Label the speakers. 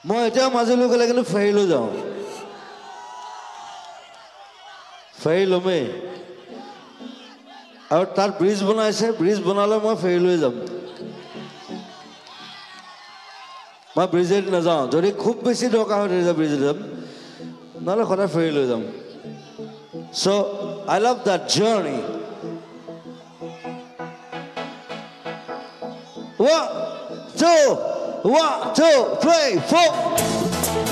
Speaker 1: মই এতিয়া মাজুলী গ'লে কিন্তু ফেৰী লৈ যাওঁ ফেৰী ল'মেই আৰু তাত ব্ৰিজ বনাইছে ব্ৰিজ বনালে মই ফেৰী লৈ যাম মই ব্ৰিজেদি নাযাওঁ যদি খুব বেছি দৰকাৰ হয় তেতিয়া ব্ৰিজেদি যাম নহ'লে সদায় ফেৰী লৈ যাম so I love that journey 1 2 3 4